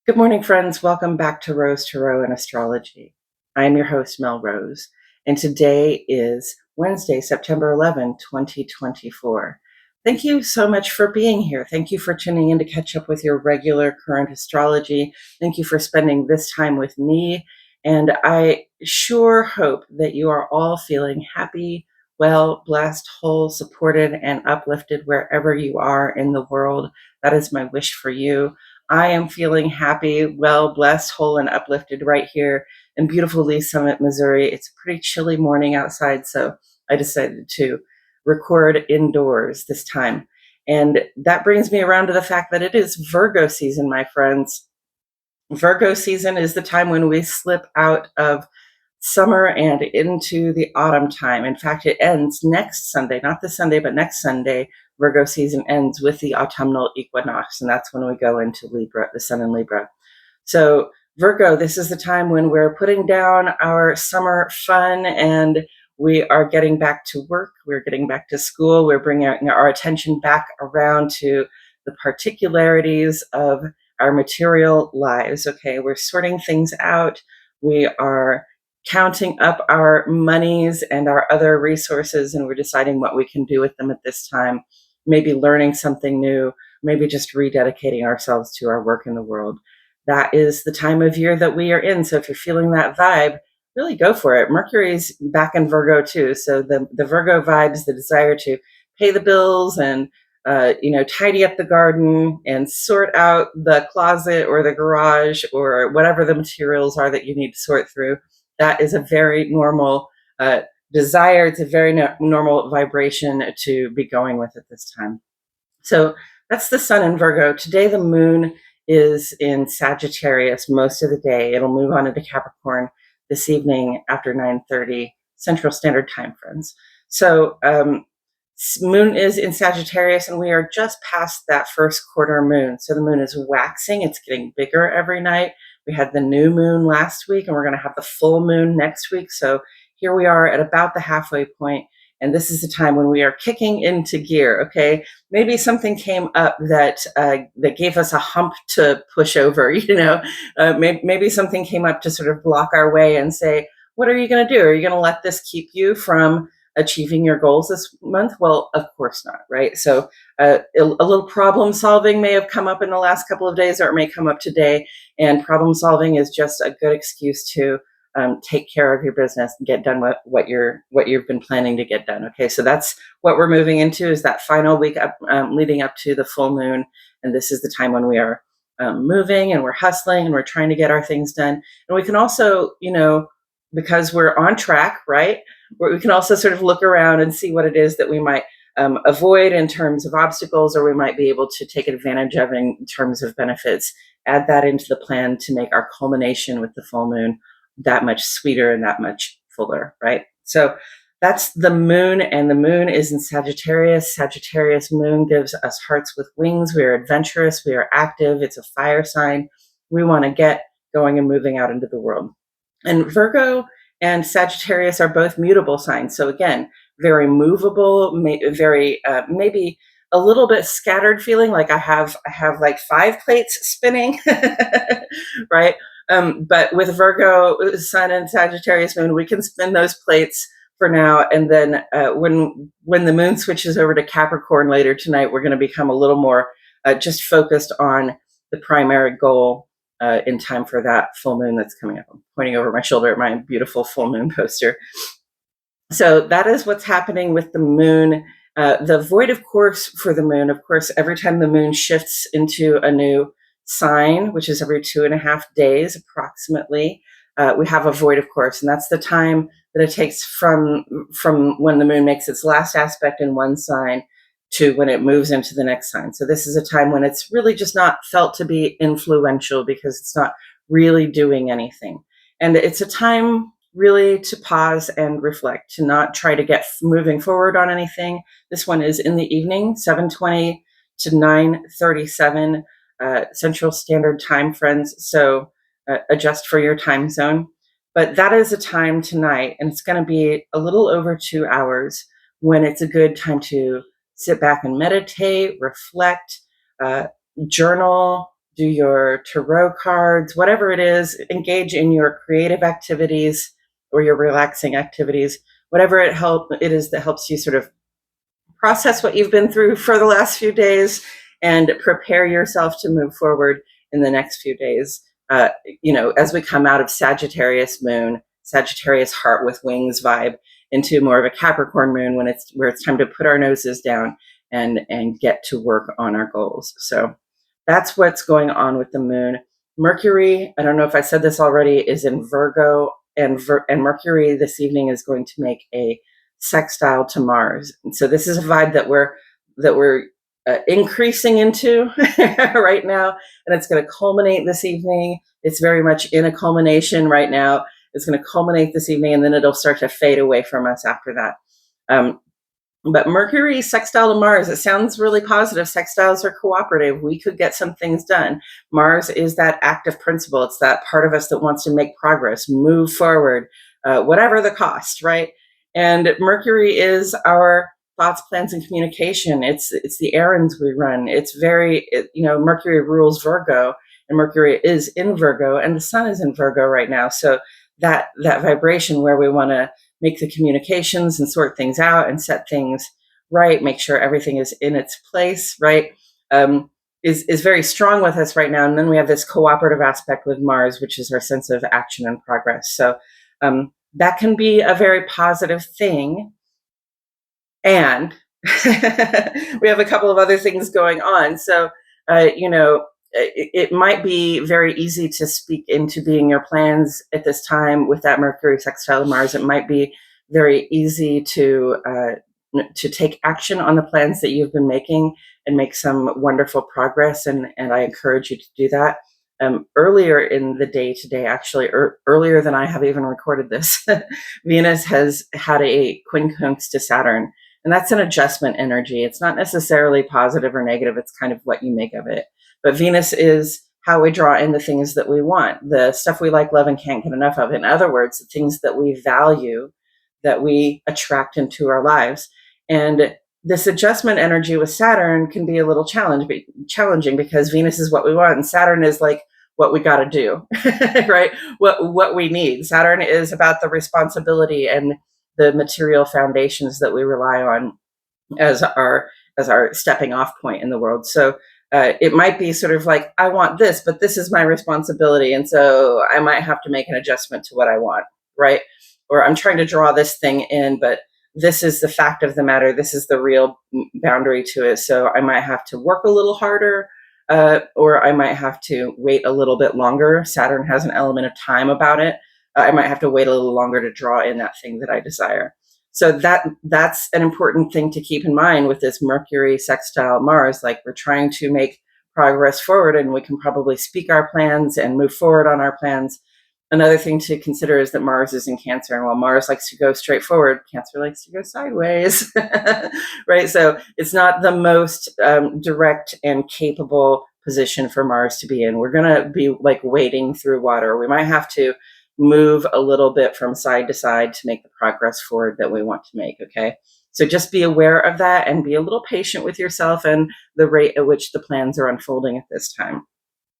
Good morning, friends. Welcome back to Rose Tarot and Astrology. I am your host, Mel Rose, and today is Wednesday, September 11, 2024. Thank you so much for being here. Thank you for tuning in to catch up with your regular current astrology. Thank you for spending this time with me, and I sure hope that you are all feeling happy, well, blessed, whole, supported, and uplifted wherever you are in the world. That is my wish for you. I am feeling happy, well, blessed, whole, and uplifted right here in beautiful Lee Summit, Missouri. It's a pretty chilly morning outside, so I decided to record indoors this time. And that brings me around to the fact that it is Virgo season, my friends. Virgo season is the time when we slip out of summer and into the autumn time. In fact, it ends next Sunday, not this Sunday, but next Sunday. Virgo season ends with the autumnal equinox, and that's when we go into Libra, the sun in Libra. So Virgo, this is the time when we're putting down our summer fun and we are getting back to work. We're getting back to school. We're bringing our attention back around to the particularities of our material lives. Okay, we're sorting things out. We are counting up our monies and our other resources, and we're deciding what we can do with them at this time. Maybe learning something new, maybe just rededicating ourselves to our work in the world. That is the time of year that we are in. So if you're feeling that vibe, really go for it. Mercury's back in Virgo too. So the Virgo vibes, the desire to pay the bills and tidy up the garden and sort out the closet or the garage or whatever the materials are that you need to sort through. That is a very normal desire. It's a very normal vibration to be going with at this time. So that's the sun in Virgo. Today, the moon is in Sagittarius most of the day. It'll move on into Capricorn this evening after 9:30 Central Standard Time, friends. So moon is in Sagittarius, and we are just past that first quarter moon. So the moon is waxing. It's getting bigger every night. We had the new moon last week, and we're going to have the full moon next week. So here we are at about the halfway point, and this is the time when we are kicking into gear. Okay, maybe something came up that gave us a hump to push over. Maybe something came up to sort of block our way and say, "What are you going to do? Are you going to let this keep you from achieving your goals this month?" Well, of course not, right? So a little problem solving may have come up in the last couple of days, or it may come up today. And problem solving is just a good excuse to take care of your business and get done what you've been planning to get done. Okay, so that's what we're moving into, is that final week up, leading up to the full moon, and this is the time when we are moving and we're hustling and we're trying to get our things done. And we can also, because we're on track, right? We can also sort of look around and see what it is that we might avoid in terms of obstacles, or we might be able to take advantage of in terms of benefits. Add that into the plan to make our culmination with the full moon that much sweeter and that much fuller, right? So that's the moon, and the moon is in Sagittarius. Sagittarius moon gives us hearts with wings. We are adventurous. We are active. It's a fire sign. We want to get going and moving out into the world. And Virgo and Sagittarius are both mutable signs. So again, very movable, very maybe a little bit scattered feeling, like I have like 5 plates spinning, right? But with Virgo sun and Sagittarius moon, we can spin those plates for now, and then when the moon switches over to Capricorn later tonight, we're going to become a little more just focused on the primary goal in time for that full moon that's coming up. I'm pointing over my shoulder at my beautiful full moon poster. So that is what's happening with the moon. The void of course for the moon, of course, every time the moon shifts into a new sign, which is every 2.5 days approximately, we have a void of course, and that's the time that it takes from when the moon makes its last aspect in one sign to when it moves into the next sign. So this is a time when it's really just not felt to be influential, because it's not really doing anything. And it's a time really to pause and reflect, to not try to get moving forward on anything. This one is in the evening, 7:20 to 9:37 Central Standard Time, friends. So adjust for your time zone. But that is a time tonight, and it's going to be a little over 2 hours, when it's a good time to sit back and meditate, reflect, journal, do your tarot cards, whatever it is, engage in your creative activities or your relaxing activities, whatever it is that helps you sort of process what you've been through for the last few days and prepare yourself to move forward in the next few days. As we come out of Sagittarius moon, Sagittarius heart with wings vibe into more of a Capricorn moon where it's time to put our noses down and get to work on our goals. So that's what's going on with the moon. Mercury, I don't know if I said this already, is in Virgo, and Mercury this evening is going to make a sextile to Mars. And so this is a vibe that we're increasing into right now, and it's going to culminate this evening. It's very much in a culmination right now. It's going to culminate this evening, and then it'll start to fade away from us after that. But Mercury sextile to Mars, it sounds really positive. Sextiles are cooperative. We could get some things done. Mars is that active principle. It's that part of us that wants to make progress, move forward, whatever the cost, right? And Mercury is our thoughts, plans, and communication. It's the errands we run. It's Mercury rules Virgo, and Mercury is in Virgo, and the sun is in Virgo right now. So that vibration where we want to make the communications and sort things out and set things right, make sure everything is in its place, right, is very strong with us right now. And then we have this cooperative aspect with Mars, which is our sense of action and progress. So that can be a very positive thing. And we have a couple of other things going on. So, it might be very easy to speak into being your plans at this time with that Mercury sextile to Mars. It might be very easy to take action on the plans that you've been making and make some wonderful progress. And I encourage you to do that. Earlier in the day today, actually, earlier than I have even recorded this, Venus has had a quincunx to Saturn. And that's an adjustment energy. It's not necessarily positive or negative. It's kind of what you make of it. But Venus is how we draw in the things that we want, the stuff we like, love, and can't get enough of. In other words, the things that we value, that we attract into our lives. And this adjustment energy with Saturn can be a little challenging because Venus is what we want, and Saturn is like what we got to do, right? What we need. Saturn is about the responsibility and the material foundations that we rely on as our stepping off point in the world. So it might be sort of like, I want this, but this is my responsibility. And so I might have to make an adjustment to what I want, right? Or I'm trying to draw this thing in, but this is the fact of the matter. This is the real boundary to it. So I might have to work a little harder, or I might have to wait a little bit longer. Saturn has an element of time about it. I might have to wait a little longer to draw in that thing that I desire. So that's an important thing to keep in mind with this Mercury sextile Mars. Like, we're trying to make progress forward, and we can probably speak our plans and move forward on our plans. Another thing to consider is that Mars is in Cancer, and while Mars likes to go straight forward, Cancer likes to go sideways, right? So it's not the most direct and capable position for Mars to be in. We're going to be like wading through water. We might have to move a little bit from side to side to make the progress forward that we want to make, okay? So just be aware of that and be a little patient with yourself and the rate at which the plans are unfolding at this time.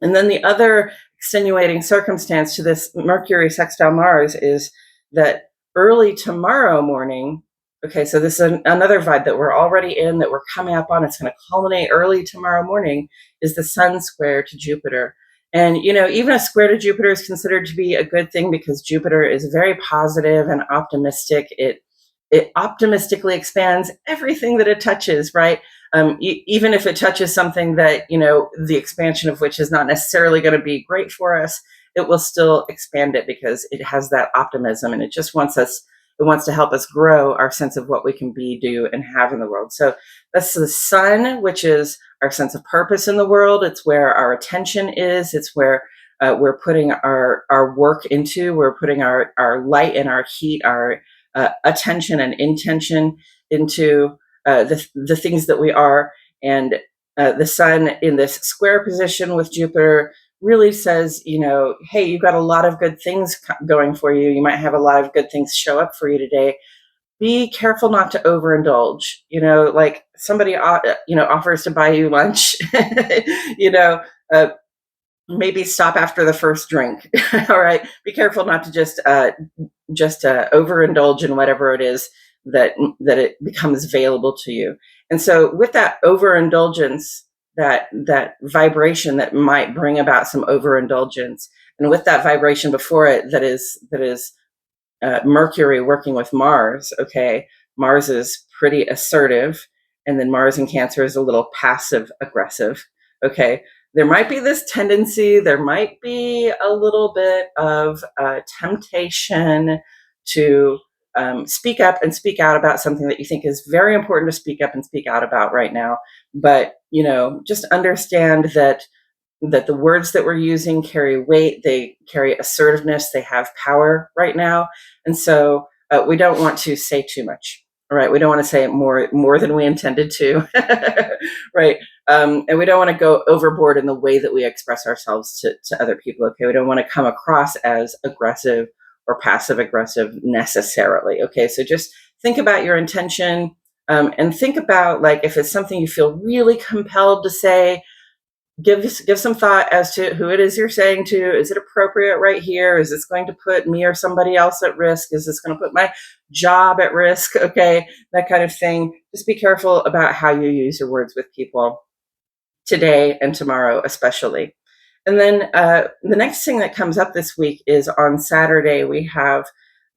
And then the other extenuating circumstance to this Mercury sextile Mars is that early tomorrow morning, okay, so this is another vibe that we're already in, that we're coming up on, it's going to culminate early tomorrow morning, is the Sun square to Jupiter. And, even a square to Jupiter is considered to be a good thing because Jupiter is very positive and optimistic. It optimistically expands everything that it touches, right? Even if it touches something that, the expansion of which is not necessarily going to be great for us, it will still expand it because it has that optimism, and it just wants to help us grow our sense of what we can be, do, and have in the world. So that's the Sun, which is our sense of purpose in the world. It's where our attention is. It's where we're putting our work into. We're putting our light and our heat, our attention and intention into the things that we are. And the Sun in this square position with Jupiter really says, hey, you've got a lot of good things going for you. You might have a lot of good things show up for you today. Be careful not to overindulge. Like somebody, offers to buy you lunch, maybe stop after the first drink. All right, be careful not to just overindulge in whatever it is that it becomes available to you. And so, with that overindulgence, that vibration that might bring about some overindulgence, and with that vibration before it, that is Mercury working with Mars. Okay, Mars is pretty assertive, and then Mars in Cancer is a little passive aggressive. Okay, there might be this tendency, there might be a little bit of temptation to speak up and speak out about something that you think is very important to speak up and speak out about right now. But just understand that the words that we're using carry weight, they carry assertiveness, they have power right now. And so we don't want to say too much. All right, we don't want to say more than we intended to, right? And we don't want to go overboard in the way that we express ourselves to other people. Okay, we don't want to come across as aggressive or passive aggressive necessarily. Okay, so just think about your intention, and think about, like, if it's something you feel really compelled to say, give some thought as to who it is you're saying to. Is it appropriate right here? Is this going to put me or somebody else at risk? Is this going to put my job at risk? Okay, that kind of thing. Just be careful about how you use your words with people today and tomorrow, especially. And then the next thing that comes up this week is on Saturday, we have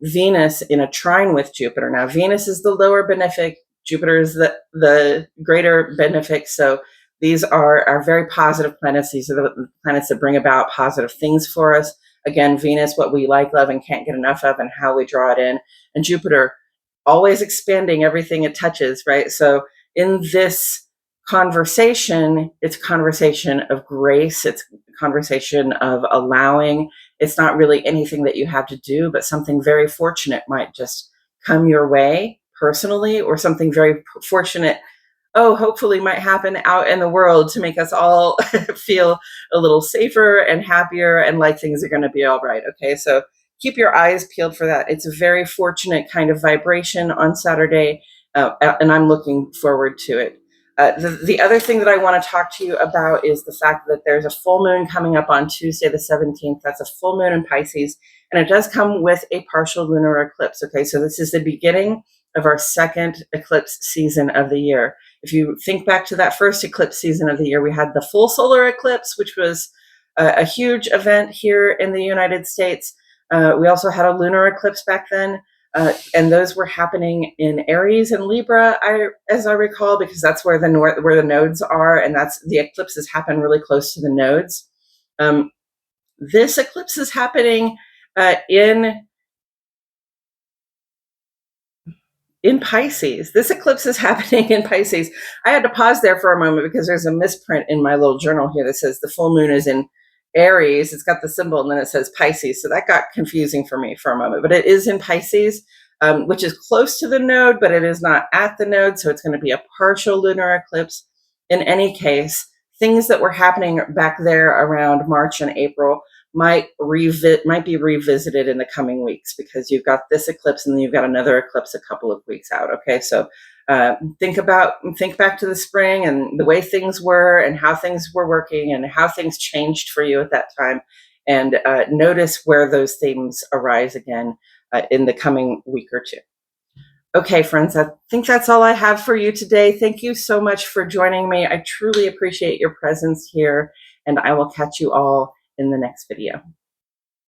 Venus in a trine with Jupiter. Now, Venus is the lower benefic, Jupiter is the greater benefic. So these are very positive planets. These are the planets that bring about positive things for us. Again, Venus, what we like, love, and can't get enough of, and how we draw it in. And Jupiter, always expanding everything it touches, right? So in this conversation, it's a conversation of grace. It's a conversation of allowing. It's not really anything that you have to do, but something very fortunate might just come your way personally, or something very fortunate, hopefully might happen out in the world to make us all feel a little safer and happier and like things are going to be all right. Okay, so keep your eyes peeled for that. It's a very fortunate kind of vibration on Saturday, and I'm looking forward to it. The other thing that I want to talk to you about is the fact that there's a full moon coming up on Tuesday the 17th. That's a full moon in Pisces, and it does come with a partial lunar eclipse. Okay, so this is the beginning of our second eclipse season of the year. If you think back to that first eclipse season of the year, we had the full solar eclipse, which was a huge event here in the United States. We also had a lunar eclipse back then, and those were happening in Aries and Libra, as I recall, because that's where the nodes are, and that's the eclipses happen really close to the nodes. This eclipse is happening in Pisces. This eclipse is happening in Pisces. I had to pause there for a moment because there's a misprint in my little journal here that says the full moon is in Aries. It's got the symbol and then it says Pisces. So that got confusing for me for a moment, but it is in Pisces, which is close to the node, but it is not at the node. So it's going to be a partial lunar eclipse. In any case, things that were happening back there around March and April might be revisited in the coming weeks, because you've got this eclipse and then you've got another eclipse a couple of weeks out. Okay, so think back to the spring and the way things were and how things were working and how things changed for you at that time, and notice where those themes arise again in the coming week or two. Okay, friends, I think that's all I have for you today. Thank you so much for joining me. I truly appreciate your presence here, and I will catch you all in the next video.